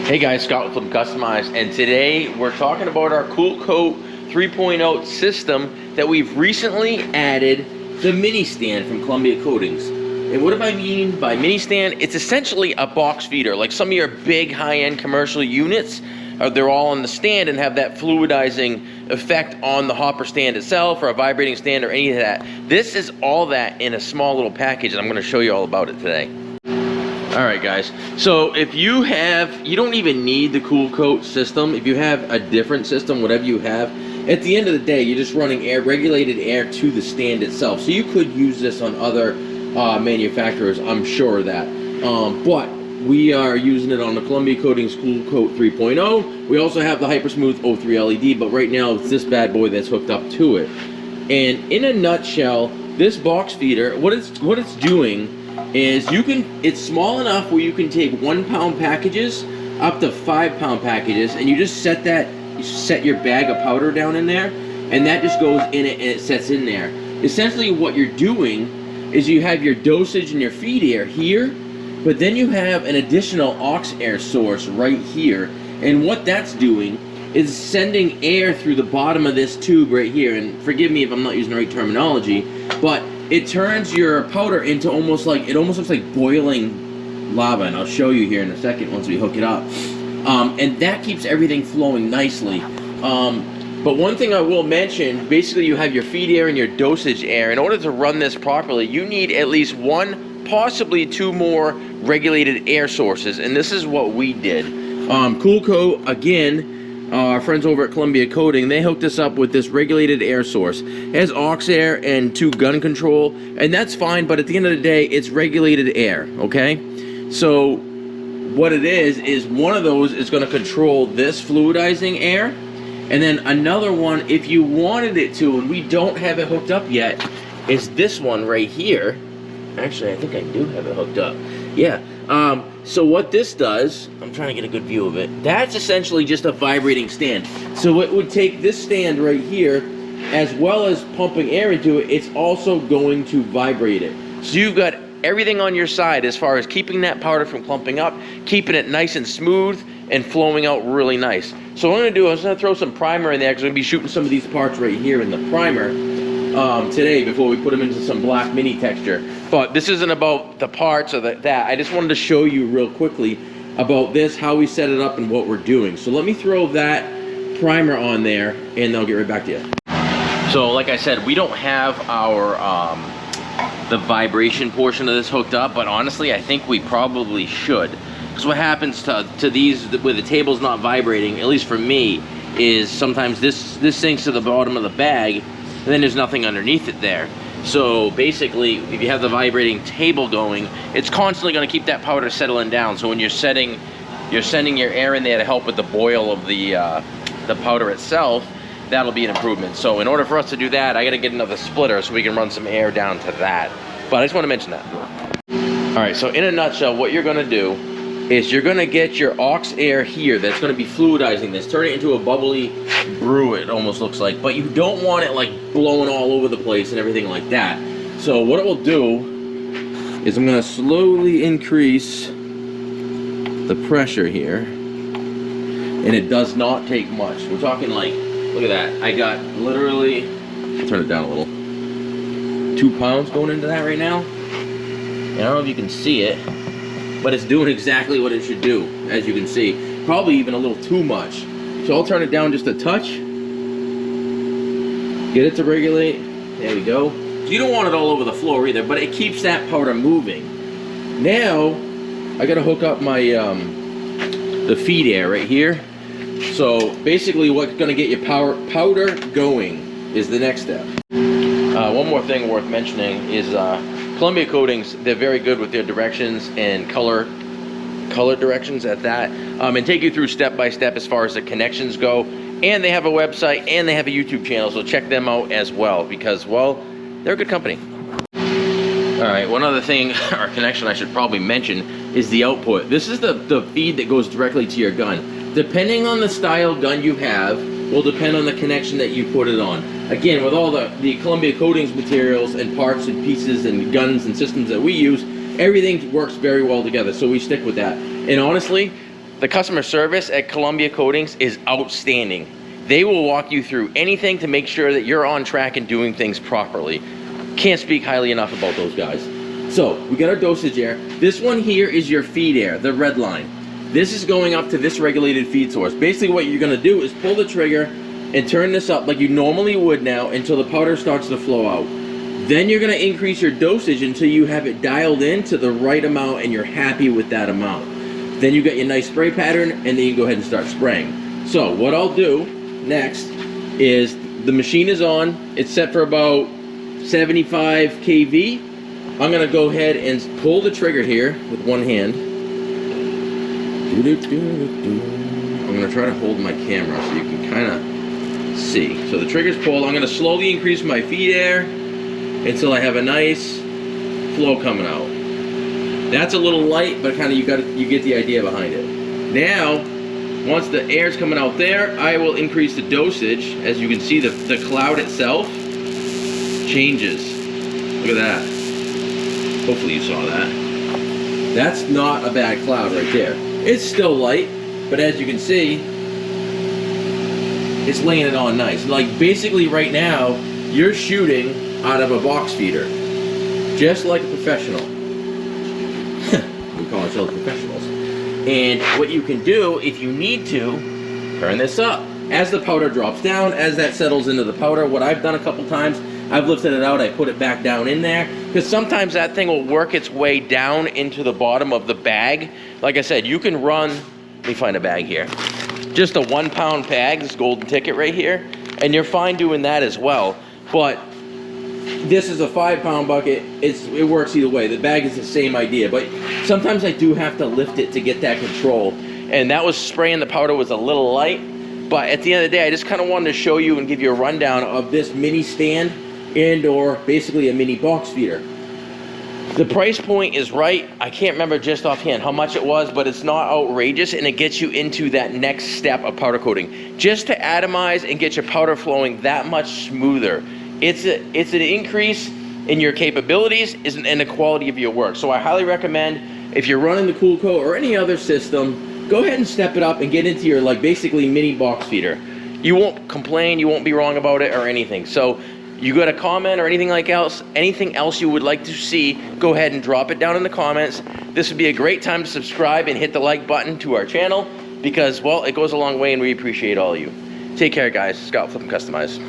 Hey guys, Scott from Customize, and today we're talking about our Kool Koat 3.0 system that we've recently added the mini stand from Columbia Coatings. And what do I mean by mini stand? It's essentially a box feeder, like some of your big high-end commercial units. They're all on the stand and have that fluidizing effect on the hopper stand itself, or a vibrating stand, or any of that. This is all that in a small little package, and I'm going to show you all about it today. Alright guys, so if you don't even need the Kool Koat system. If you have a different system, whatever you have, at the end of the day, you're just running regulated air to the stand itself. So you could use this on other manufacturers, I'm sure of that. But we are using it on the Columbia Coatings Kool Koat 3.0. We also have the Hyper Smooth 03 LED, but right now it's this bad boy that's hooked up to it. And in a nutshell, this box feeder, what it's doing is it's small enough where you can take 1 pound packages up to 5 pound packages, and you just set your bag of powder down in there, and that just goes in it and it sets in there. Essentially what you're doing is you have your dosage and your feed air here, but then you have an additional aux air source right here, and what that's doing is sending air through the bottom of this tube right here. And forgive me if I'm not using the right terminology, but it turns your powder into almost looks like boiling lava, and I'll show you here in a second once we hook it up. And that keeps everything flowing nicely. But one thing I will mention, basically you have your feed air and your dosage air. In order to run this properly, you need at least 1, possibly 2 more regulated air sources, and this is what we did. Kool Koat, again, our friends over at Columbia Coating, they hooked us up with this regulated air source. It has aux air and 2 gun control, and that's fine, but at the end of the day, it's regulated air, okay? So what it is one of those is going to control this fluidizing air, and then another one, if you wanted it to, and we don't have it hooked up yet, is this one right here. Actually, I think I do have it hooked up. Yeah. So what this does, I'm trying to get a good view of it, that's essentially just a vibrating stand. So it would take this stand right here, as well as pumping air into it, it's also going to vibrate it. So you've got everything on your side as far as keeping that powder from clumping up, keeping it nice and smooth, and flowing out really nice. So what I'm going to do is I'm going to throw some primer in there, because I'm going to be shooting some of these parts right here in the primer today before we put them into some black mini texture. But this isn't about the parts or that. I just wanted to show you real quickly about this, how we set it up and what we're doing. So let me throw that primer on there, and I'll get right back to you. So like I said, we don't have our the vibration portion of this hooked up, but honestly I think we probably should. Because what happens to these where the table's not vibrating, at least for me, is sometimes this sinks to the bottom of the bag, and then there's nothing underneath it there. So basically, if you have the vibrating table going, it's constantly going to keep that powder settling down. So when you're sending your air in there to help with the boil of the powder itself, that'll be an improvement. So in order for us to do that, I got to get another splitter so we can run some air down to that. But I just want to mention that. All right, so in a nutshell, what you're going to do is you're going to get your aux air here that's going to be fluidizing this, turn it into a bubbly brew, it almost looks like, but you don't want it like blowing all over the place and everything like that. So what it will do is I'm going to slowly increase the pressure here, and it does not take much. We're talking like, look at that, I got literally, turn it down a little, 2 pounds going into that right now. And I don't know if you can see it, but it's doing exactly what it should do, as you can see. Probably even a little too much. So I'll turn it down just a touch. Get it to regulate. There we go. You don't want it all over the floor either, but it keeps that powder moving. Now, I gotta hook up my the feed air right here. So basically what's gonna get your powder going is the next step. One more thing worth mentioning is Columbia Coatings, they're very good with their directions and color directions at that, and take you through step by step as far as the connections go. And they have a website and they have a YouTube channel, so check them out as well, because, well, they're a good company. All right, one other thing, or connection I should probably mention, is the output. This is the feed that goes directly to your gun. Depending on the style gun you have, will depend on the connection that you put it on. Again, with all the Columbia Coatings materials and parts and pieces and guns and systems that we use, everything works very well together, so we stick with that. And honestly, The customer service at Columbia Coatings is outstanding. They will walk you through anything to make sure that you're on track and doing things properly. Can't speak highly enough about those guys. So we got our dosage air. This one here is your feed air, the red line. This is going up to this regulated feed source. Basically what you're gonna do is pull the trigger and turn this up like you normally would now until the powder starts to flow out. Then you're gonna increase your dosage until you have it dialed in to the right amount and you're happy with that amount. Then you got your nice spray pattern and then you can go ahead and start spraying. So what I'll do next is the machine is on. It's set for about 75 kV. I'm gonna go ahead and pull the trigger here with one hand. I'm gonna try to hold my camera so you can kind of see. So the trigger's pulled. I'm gonna slowly increase my feed air until I have a nice flow coming out. That's a little light, but kind of you get the idea behind it. Now, once the air's coming out there, I will increase the dosage. As you can see, the cloud itself changes. Look at that. Hopefully you saw that. That's not a bad cloud right there. It's still light, but as you can see, it's laying it on nice. Like basically right now, you're shooting out of a box feeder, just like a professional. We call ourselves professionals. And what you can do, if you need to, turn this up. As the powder drops down, as that settles into the powder, what I've done a couple times, I've lifted it out, I put it back down in there, because sometimes that thing will work its way down into the bottom of the bag. Like I said, you can run, let me find a bag here, just a 1 pound bag, this golden ticket right here, and you're fine doing that as well. But this is a 5 pound bucket, it works either way. The bag is the same idea, but sometimes I do have to lift it to get that control. And that was spraying the powder was a little light, but at the end of the day, I just kind of wanted to show you and give you a rundown of this mini stand and or basically a mini box feeder. The price point is right. I can't remember just offhand how much it was, but it's not outrageous, and it gets you into that next step of powder coating. Just to atomize and get your powder flowing that much smoother. It's an increase in your capabilities and the quality of your work. So I highly recommend, if you're running the Kool Koat or any other system, go ahead and step it up and get into your like basically mini box feeder. You won't complain, you won't be wrong about it or anything. So you got a comment or anything else you would like to see, go ahead and drop it down in the comments. This would be a great time to subscribe and hit the like button to our channel because, well, it goes a long way and we appreciate all of you. Take care, guys. Scott, Flip and Customize.